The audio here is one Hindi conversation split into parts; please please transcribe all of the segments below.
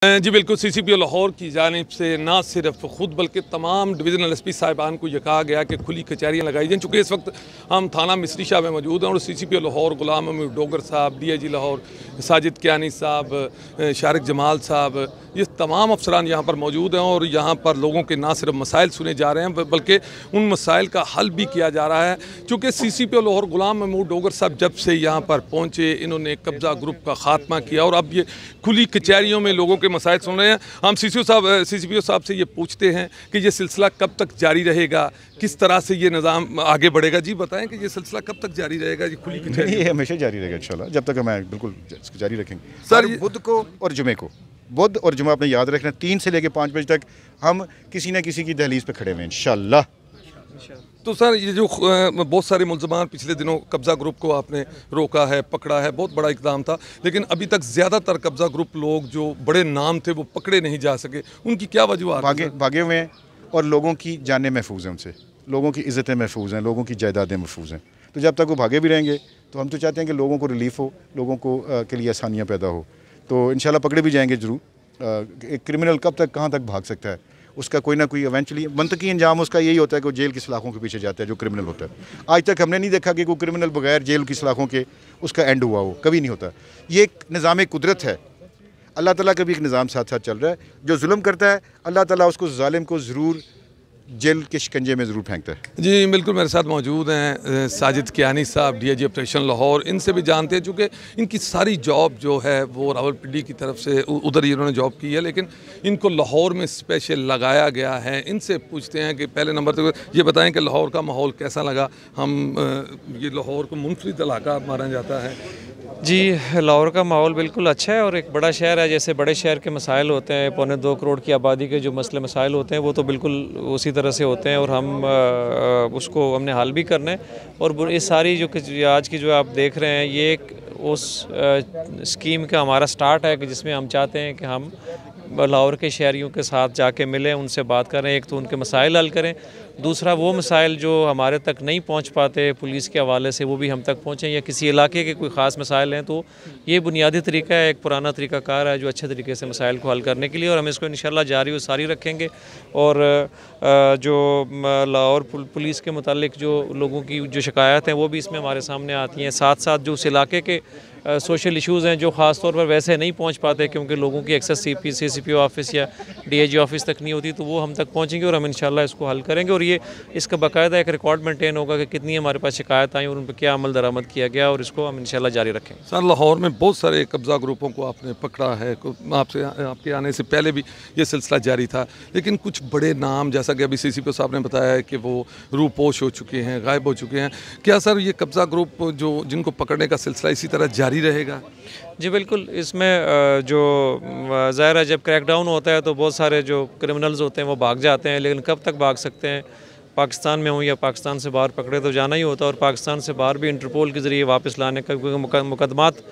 जी बिल्कुल, CCPO लाहौर की जानिब से ना सिर्फ खुद बल्कि तमाम डिवीज़नल SP साहिबान को यह कहा गया कि खुली कचहरियाँ लगाई जाएँ। चूँकि इस वक्त हम थाना मिस्री शाह में मौजूद हैं और CCPO लाहौर गुलाम महमूद डोगर साहब, DIG लाहौर साजिद कियानी साहब, शारिक जमाल साहब, ये तमाम अफसरान यहाँ पर मौजूद हैं और यहाँ पर लोगों के ना सिर्फ मसाइल सुने जा रहे हैं बल्कि उन मसाइल का हल भी किया जा रहा है। चूँकि CCPO लाहौर गुलाम महमूद डोगर साहब जब से यहाँ पर पहुँचे, इन्होंने कब्ज़ा ग्रुप का खात्मा किया और अब ये खुली कचहरियों में लोगों के मसाइल सुन रहे हैं। हम CCPO साहब से ये पूछते हैं कि ये सिलसिला कब तक जारी रहेगा, किस तरह से ये निज़ाम आगे बढ़ेगा। जी बताएं कि ये सिलसिला कब तक जारी रहेगा, ये खुली कचहरी? ये हमेशा जारी रहेगा इंशाल्लाह, जब तक हमें बिल्कुल जारी रखेंगे सर। बुध को और जुमे को, बुध और जुमा आपने याद रखना, 3 से लेकर 5 बजे तक हम किसी न किसी की दहलीज पे खड़े हुए हैं इंशाल्लाह। तो सर, ये जो बहुत सारे मुल्ज़मान पिछले दिनों कब्ज़ा ग्रुप को आपने रोका है, पकड़ा है, बहुत बड़ा इक़दाम था, लेकिन अभी तक ज़्यादातर कब्ज़ा ग्रुप लोग जो बड़े नाम थे वो पकड़े नहीं जा सके, उनकी क्या वजूहत? भागे हुए हैं और लोगों की जानें महफूज हैं, उनसे लोगों की इज़्ज़तें महफूज हैं, लोगों की जायदादें महफूज हैं। तो जब तक वो भागे भी रहेंगे तो हम तो चाहते हैं कि लोगों को रिलीफ हो, लोगों को के लिए आसानियाँ पैदा हो। तो इंशाल्लाह पकड़े भी जाएंगे ज़रूर। एक क्रिमिनल कब तक कहाँ तक भाग सकता है, उसका कोई ना कोई इवेंचुअली मंतकी अंजाम उसका यही होता है कि वो जेल की सलाखों के पीछे जाता है जो क्रिमिनल होता है। आज तक हमने नहीं देखा कि कोई क्रिमिनल बगैर जेल की सलाखों के उसका एंड हुआ हो, कभी नहीं होता। ये एक निज़ाम कुदरत है, अल्लाह ताला का भी एक निज़ाम साथ साथ चल रहा है। जो जुल्म करता है अल्लाह ताला उसको जालिम को ज़रूर जेल के शिकंजे में ज़रूर फेंकता है। जी बिल्कुल, मेरे साथ मौजूद हैं साजिद कियानी साहब, DIG ऑपरेशन लाहौर। इनसे भी जानते हैं, चूँकि इनकी सारी जॉब जो है वो रावलपिंडी की तरफ से उधर ही इन्होंने जॉब की है, लेकिन इनको लाहौर में स्पेशल लगाया गया है। इनसे पूछते हैं कि पहले नंबर तो ये बताएं कि लाहौर का माहौल कैसा लगा। हम ये लाहौर को मुनफरिद इलाका माना जाता है। जी, लाहौर का माहौल बिल्कुल अच्छा है और एक बड़ा शहर है। जैसे बड़े शहर के मसाइल होते हैं, 2.25 करोड़ की आबादी के जो मसले मसाइल होते हैं वो तो बिल्कुल उसी तरह से होते हैं और हम उसको हमने हल भी करना है। और ये सारी जो आज की जो आप देख रहे हैं, ये एक उस स्कीम का हमारा स्टार्ट है कि जिसमें हम चाहते हैं कि हम लाहौर के शहरियों के साथ जाके मिलें, उनसे बात करें। एक तो उनके मसाइल हल करें, दूसरा वो मसाइल जो हमारे तक नहीं पहुंच पाते पुलिस के हवाले से वो भी हम तक पहुंचें, या किसी इलाके के कोई ख़ास मसाइल हैं तो ये बुनियादी तरीका है, एक पुराना तरीक़ाकार है जो अच्छे तरीके से मसाइल को हल करने के लिए, और हम इसको इंशाल्लाह जारी व सारी रखेंगे। और जो लाहौर पुलिस के मुतालिक जो लोगों की जो शिकायत हैं वो भी इसमें हमारे सामने आती हैं। साथ साथ जो उस इलाके के सोशल इश्यूज़ हैं जो ख़ास तौर पर वैसे नहीं पहुंच पाते क्योंकि लोगों की एक्सेस CCPO ऑफिस या DIG ऑफिस तक नहीं होती, तो वो हम तक पहुंचेंगे और हम इंशाल्लाह इसको हल करेंगे। और ये इसका बाकायदा एक रिकॉर्ड मेंटेन होगा कि कितनी हमारे पास शिकायत आई और उन पर क्या अमल दरामद किया गया, और इसको हम इंशाल्लाह जारी रखेंगे। सर, लाहौर में बहुत सारे कब्ज़ा ग्रुपों को आपने पकड़ा है, आपके आने से पहले भी ये सिलसिला जारी था, लेकिन कुछ बड़े नाम जैसा कि अभी CCPO साहब ने बताया है कि वो रूपोश हो चुके हैं, गायब हो चुके हैं। क्या सर ये कब्ज़ा ग्रुप जो जिनको पकड़ने का सिलसिला इसी तरह जारी रहेगा? जी बिल्कुल, इसमें जो ज़ाहिर है जब क्रैकडाउन होता है तो बहुत सारे जो क्रिमिनल्स होते हैं वो भाग जाते हैं, लेकिन कब तक भाग सकते हैं? पाकिस्तान में हो या पाकिस्तान से बाहर पकड़े तो जाना ही होता है, और पाकिस्तान से बाहर भी इंटरपोल के ज़रिए वापस लाने का, क्योंकि मुकदमात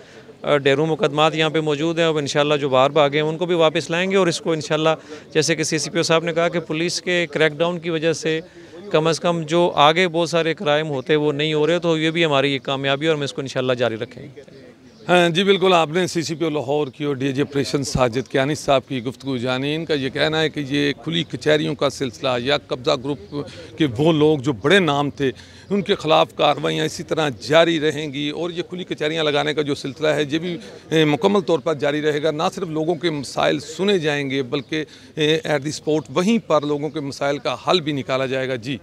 ढेरों मुकदमात यहाँ पे मौजूद हैं। अब इंशाल्लाह जो बाहर भागे हैं उनको भी वापस लाएंगे, और इसको इंशाल्लाह जैसे कि CCPO साहब ने कहा कि पुलिस के क्रैकडाउन की वजह से कम से कम जो आगे बहुत सारे क्राइम होते वो नहीं हो रहे, तो ये भी हमारी कामयाबी है और हम इसको इंशाल्लाह जारी रखेंगे। हाँ जी बिल्कुल, आपने CCPO लाहौर की और DIG ऑपरेशन साजिद कियानी साहब की गुफ्तगू जानी। इनका ये कहना है कि ये खुली कचहरियों का सिलसिला या कब्ज़ा ग्रुप के वो लोग जो बड़े नाम थे उनके ख़िलाफ़ कार्रवाइयाँ इसी तरह जारी रहेंगी, और ये खुली कचहरियाँ लगाने का जो सिलसिला है ये भी मुकम्मल तौर पर जारी रहेगा। ना सिर्फ लोगों के मसाइल सुने जाएंगे बल्कि एट द स्पॉट वहीं पर लोगों के मसाइल का हल भी निकाला जाएगा। जी।